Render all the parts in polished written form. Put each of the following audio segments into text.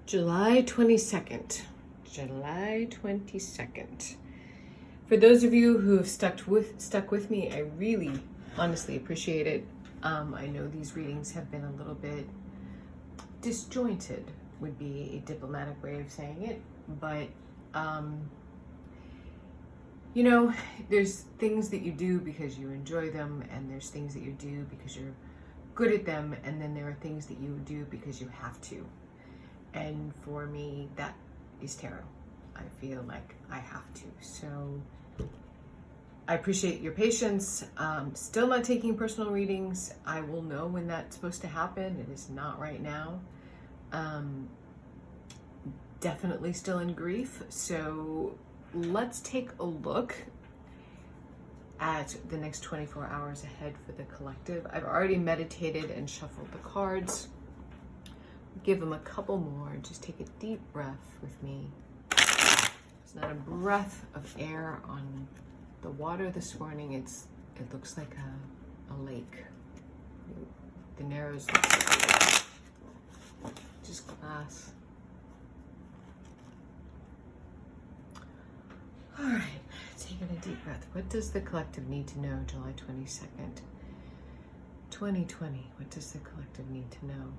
July 22nd. July 22nd. For those of you who have stuck with me, I really honestly appreciate it. I know these readings have been a little bit disjointed, would be a diplomatic way of saying it, but you know, there's things that you do because you enjoy them, and there's things that you do because you're good at them, and then there are things that you do because you have to. And for me, that is tarot. I feel like I have to. So I appreciate your patience. Still not taking personal readings. I will know when that's supposed to happen. It is not right now. Definitely still in grief. So let's take a look at the next 24 hours ahead for the collective. I've already meditated and shuffled the cards. Give them a couple more. Just take a deep breath with me. It's not a breath of air on the water this morning. It looks like a lake. The Narrows look like just glass. All right, taking a deep breath. What does the collective need to know July 22nd, 2020? What does the collective need to know?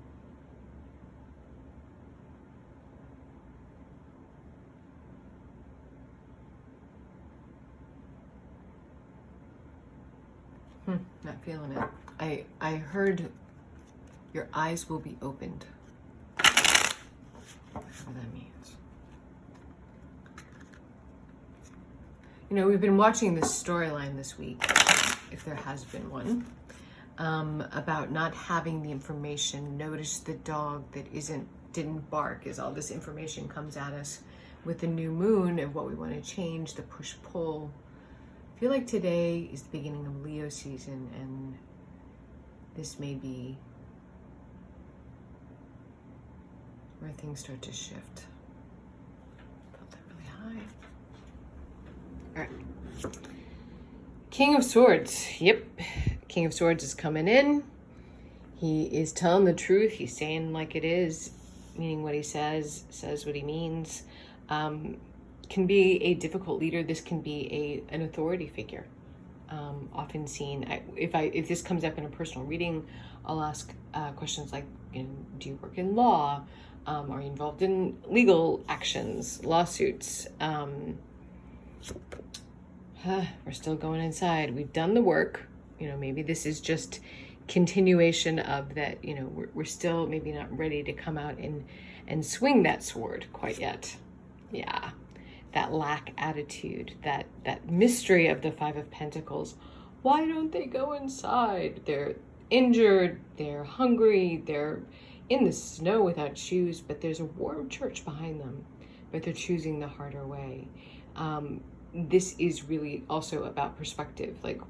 Not feeling it. I heard your eyes will be opened. Whatever that means. You know, we've been watching this storyline this week, if there has been one, about not having the information. Notice the dog that didn't bark as all this information comes at us with the new moon and what we want to change, the push-pull. I feel like today is the beginning of Leo season, and this may be where things start to shift. Felt that really high. All right. King of Swords. Yep. King of Swords is coming in. He is telling the truth. He's saying like it is, meaning what he says what he means. Can be a difficult leader. This can be an authority figure. Often seen. If this comes up in a personal reading, I'll ask questions like, do you work in law? Are you involved in legal actions, lawsuits? We're still going inside. We've done the work. Maybe this is just continuation of that. We're still maybe not ready to come out and swing that sword quite yet. Yeah. That lack attitude, that mystery of the Five of Pentacles. Why don't they go inside? They're injured, they're hungry, they're in the snow without shoes, but there's a warm church behind them, but they're choosing the harder way. This is really also about perspective. Like,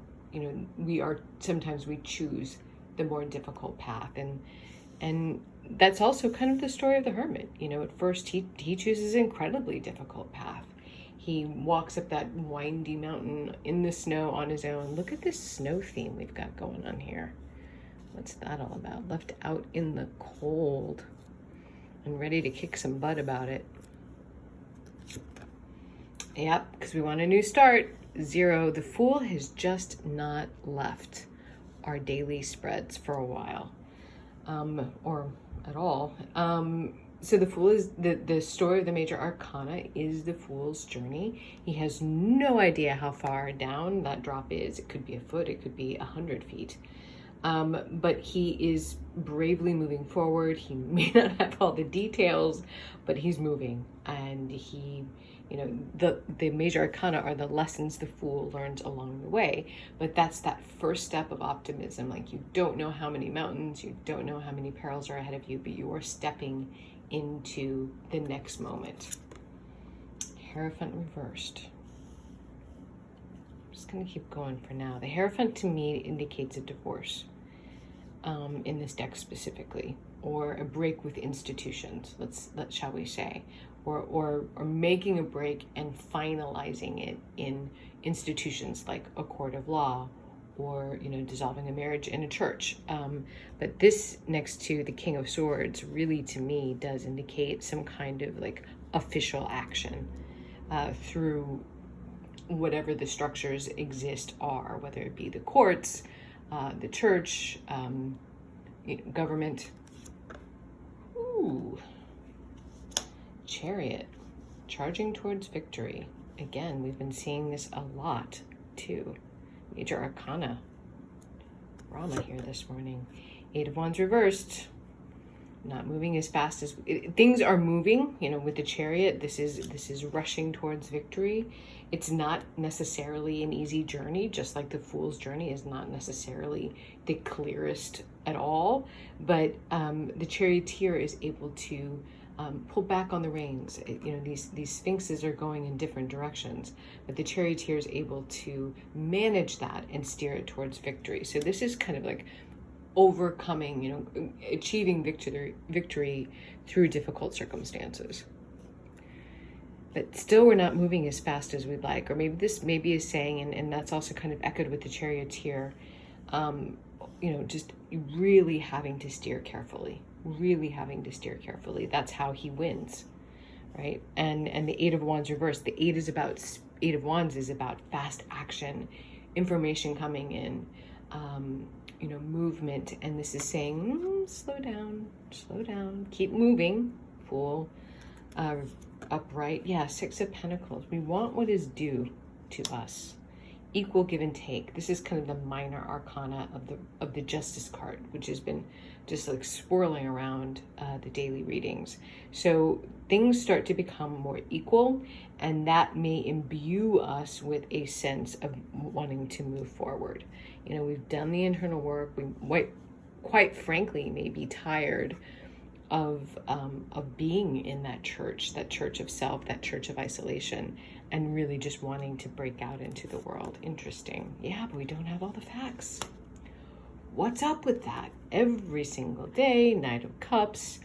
sometimes we choose the more difficult path, and that's also kind of the story of the Hermit. At first he chooses an incredibly difficult path. He walks up that windy mountain in the snow on his own. Look at this snow theme we've got going on here. What's that all about? Left out in the cold and ready to kick some butt about it. Yep, because we want a new start. 0. The Fool has just not left our daily spreads for a while. Or at all. So the Fool is the story of the major arcana is the Fool's journey. He has no idea how far down that drop is. It could be a foot, it could be 100 feet. But he is bravely moving forward. He may not have all the details, but he's moving. And he, the major arcana are the lessons the Fool learns along the way. But that's that first step of optimism. Like, you don't know how many mountains, you don't know how many perils are ahead of you, but you are stepping into the next moment. Hierophant reversed. I'm just going to keep going for now. The Hierophant to me indicates a divorce in this deck specifically, or a break with institutions, shall we say, or making a break and finalizing it in institutions like a court of law or, you know, dissolving a marriage in a church. But this next to the King of Swords really, to me, does indicate some kind of like official action through whatever the structures exist are, whether it be the courts, the church, government. Ooh, Chariot, charging towards victory. Again, we've been seeing this a lot too. Major Arcana. Rama here this morning. Eight of Wands reversed. Not moving as fast as things are moving, you know, with the Chariot. This is rushing towards victory. It's not necessarily an easy journey, just like the Fool's journey is not necessarily the clearest at all. But the Charioteer is able to pull back on the reins. You know, these sphinxes are going in different directions, but the Charioteer is able to manage that and steer it towards victory. So this is kind of like overcoming, you know, achieving victory through difficult circumstances. But still, we're not moving as fast as we'd like. Or maybe this is saying, and that's also kind of echoed with the Charioteer, you know, just really having to steer carefully. Really having to steer carefully. That's how he wins, right? And the Eight of Wands reversed. The Eight of Wands is about fast action, information coming in, you know, movement. And this is saying, slow down, keep moving, Fool. Upright, yeah, Six of Pentacles. We want what is due to us. Equal give and take. This is kind of the minor arcana of the Justice card, which has been just like swirling around the daily readings. So things start to become more equal, and that may imbue us with a sense of wanting to move forward. You know, we've done the internal work. We quite frankly may be tired of being in that church of self, that church of isolation, and really just wanting to break out into the world. Interesting. Yeah, but we don't have all the facts. What's up with that? Every single day, Knight of Cups,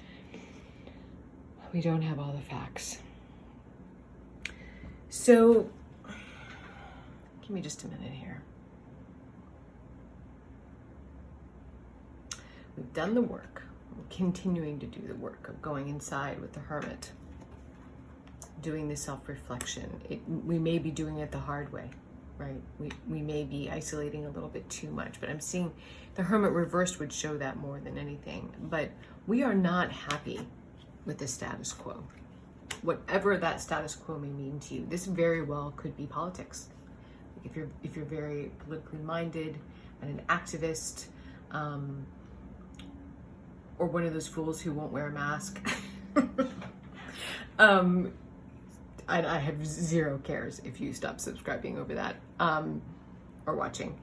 we don't have all the facts. So, give me just a minute here. We've done the work. We're continuing to do the work of going inside with the Hermit, doing the self-reflection. We may be doing it the hard way, right? We may be isolating a little bit too much, but I'm seeing the Hermit reversed would show that more than anything. But we are not happy with the status quo. Whatever that status quo may mean to you, this very well could be politics. If you're very politically minded and an activist, or one of those fools who won't wear a mask, I have zero cares if you stop subscribing over that, or watching.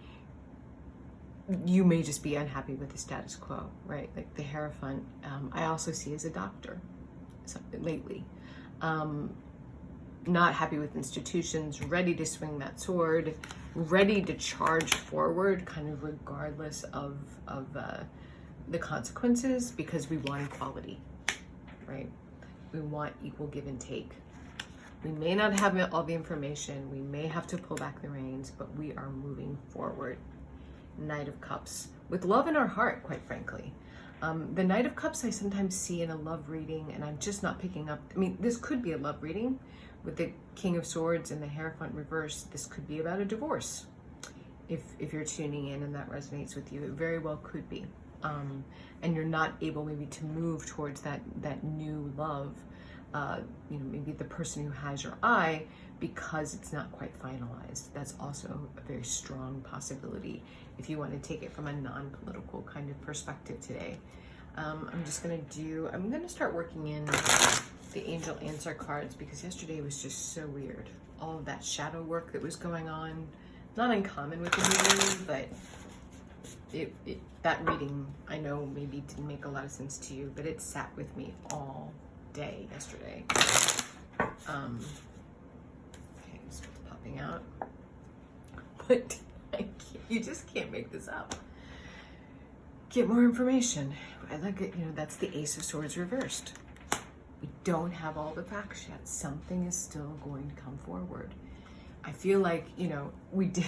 You may just be unhappy with the status quo, right? Like the Hierophant, I also see as a doctor lately. Not happy with institutions, ready to swing that sword, ready to charge forward, kind of regardless of the consequences, because we want equality, right? We want equal give and take. We may not have all the information. We may have to pull back the reins, but we are moving forward. Knight of Cups, with love in our heart, quite frankly. The Knight of Cups I sometimes see in a love reading, and I'm just not picking up. I mean, this could be a love reading. With the King of Swords and the Hierophant reverse, this could be about a divorce. If you're tuning in and that resonates with you, it very well could be. And you're not able maybe to move towards that new love, you know, maybe the person who has your eye, because it's not quite finalized. That's also a very strong possibility if you want to take it from a non-political kind of perspective today. I'm going to start working in the angel answer cards, because yesterday was just so weird. All of that shadow work that was going on, not uncommon with the new moon, but that reading, I know maybe didn't make a lot of sense to you, but it sat with me all day yesterday. Okay, so it's popping out. But you just can't make this up. Get more information. I like it, you know, that's the Ace of Swords reversed. We don't have all the facts yet. Something is still going to come forward. I feel like, you know, we did,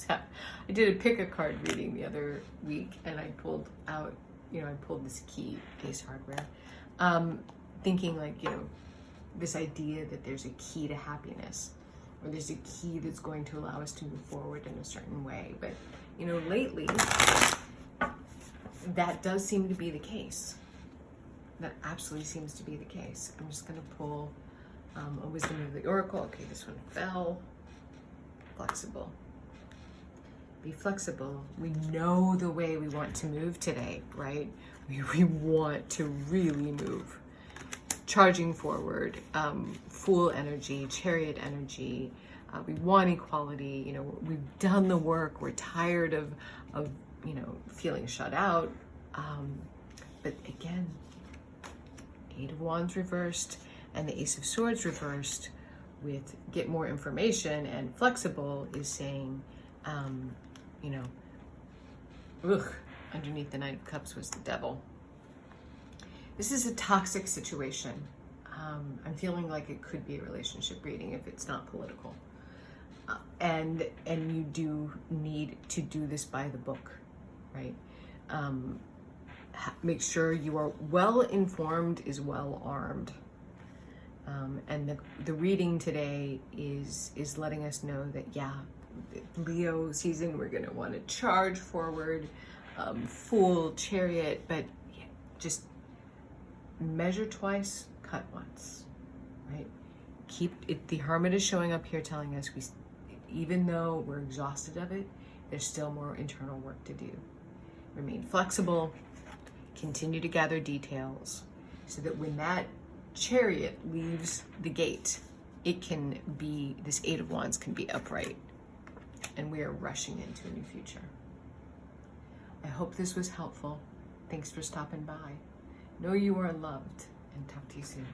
I did a pick a card reading the other week, and I pulled out, you know, I pulled this key, Ace Hardware, thinking like, you know, this idea that there's a key to happiness, or there's a key that's going to allow us to move forward in a certain way. But, you know, lately, that does seem to be the case. That absolutely seems to be the case. I'm just going to pull a Wisdom of the Oracle. Okay, this one fell. Flexible. Be flexible. We know the way we want to move today, right? We want to really move. Charging forward, Fool energy, Chariot energy. We want equality. You know, we've done the work. We're tired of you know, feeling shut out. But again, Eight of Wands reversed and the Ace of Swords reversed with get more information, and flexible is saying, you know, underneath the Knight of Cups was the Devil. This is a toxic situation. I'm feeling like it could be a relationship reading if it's not political. And you do need to do this by the book, right? Make sure you are well informed is well armed. And the reading today is letting us know that, yeah, Leo season, we're going to want to charge forward, Fool, Chariot, but yeah, just measure twice, cut once, right? Keep it. The Hermit is showing up here telling us even though we're exhausted of it, there's still more internal work to do. Remain flexible, continue to gather details so that when that Chariot leaves the gate, it can be, this Eight of Wands can be upright, and we are rushing into a new future. I hope this was helpful. Thanks for stopping by. Know you are loved, and talk to you soon.